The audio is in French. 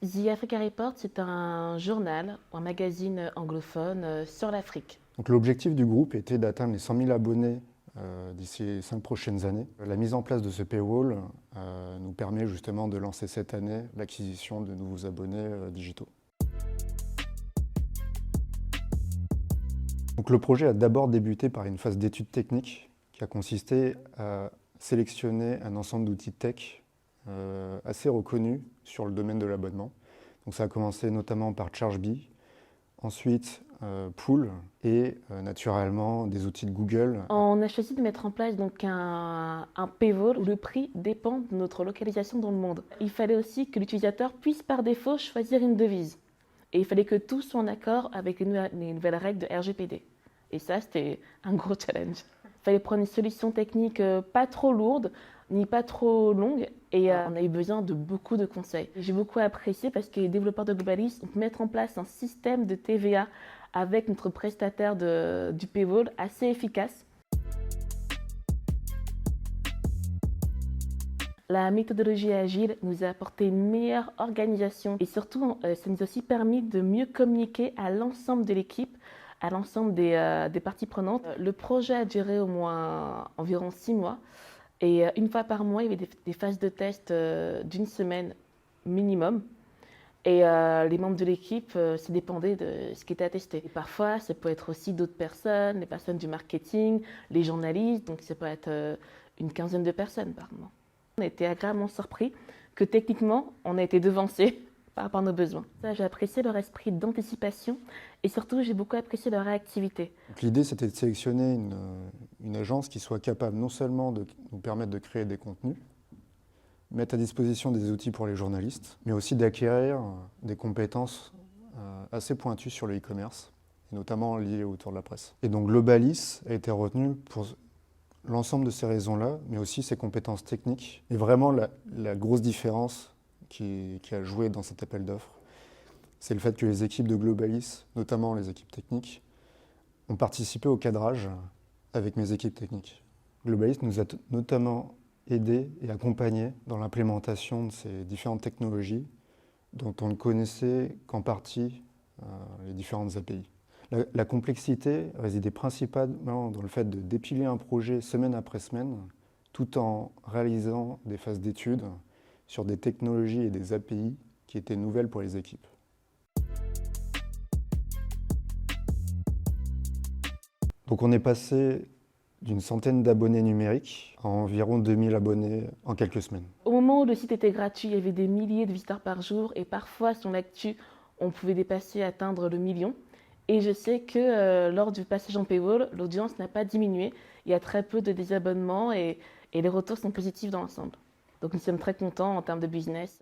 The Africa Report, c'est un journal ou un magazine anglophone sur l'Afrique. Donc, l'objectif du groupe était d'atteindre les 100 000 abonnés d'ici les 5 prochaines années. La mise en place de ce paywall nous permet justement de lancer cette année l'acquisition de nouveaux abonnés digitaux. Donc, le projet a d'abord débuté par une phase d'étude technique qui a consisté à sélectionner un ensemble d'outils tech assez reconnus sur le domaine de l'abonnement. Donc, ça a commencé notamment par Chargebee, ensuite Pool et naturellement des outils de Google. On a choisi de mettre en place donc un paywall où le prix dépend de notre localisation dans le monde. Il fallait aussi que l'utilisateur puisse par défaut choisir une devise. Et il fallait que tout soit en accord avec les nouvelles règles de RGPD. Et ça, c'était un gros challenge. Il fallait prendre une solution technique pas trop lourde, ni pas trop longue. Et on a eu besoin de beaucoup de conseils. J'ai beaucoup apprécié parce que les développeurs de Globalis ont pu mettre en place un système de TVA avec notre prestataire du paywall assez efficace. La méthodologie agile nous a apporté une meilleure organisation et surtout, ça nous a aussi permis de mieux communiquer à l'ensemble de l'équipe, à l'ensemble des parties prenantes. Le projet a duré au moins environ 6 mois et une fois par mois, il y avait des phases de test d'une semaine minimum. Et les membres de l'équipe, ça dépendait de ce qui était à tester. Et parfois, ça peut être aussi d'autres personnes, les personnes du marketing, les journalistes, donc ça peut être une quinzaine de personnes par mois. On a été agréablement surpris que techniquement, on a été devancé par rapport à nos besoins. J'ai apprécié leur esprit d'anticipation et surtout, j'ai beaucoup apprécié leur réactivité. L'idée, c'était de sélectionner une agence qui soit capable non seulement de nous permettre de créer des contenus, mettre à disposition des outils pour les journalistes, mais aussi d'acquérir des compétences assez pointues sur le e-commerce, et notamment liées autour de la presse. Et donc Globalis a été retenu pour l'ensemble de ces raisons-là, mais aussi ses compétences techniques. Et vraiment, la grosse différence qui a joué dans cet appel d'offres, c'est le fait que les équipes de Globalis, notamment les équipes techniques, ont participé au cadrage avec mes équipes techniques. Globalis nous a notamment aidé et accompagné dans l'implémentation de ces différentes technologies dont on ne connaissait qu'en partie les différentes API. La complexité résidait principalement dans le fait de dépiler un projet semaine après semaine, tout en réalisant des phases d'études sur des technologies et des API qui étaient nouvelles pour les équipes. Donc on est passé d'une centaine d'abonnés numériques à environ 2000 abonnés en quelques semaines. Au moment où le site était gratuit, il y avait des milliers de visiteurs par jour et parfois, sur l'actu, on pouvait dépasser, atteindre le million. Et je sais que lors du passage en paywall, l'audience n'a pas diminué. Il y a très peu de désabonnements et les retours sont positifs dans l'ensemble. Donc nous sommes très contents en termes de business.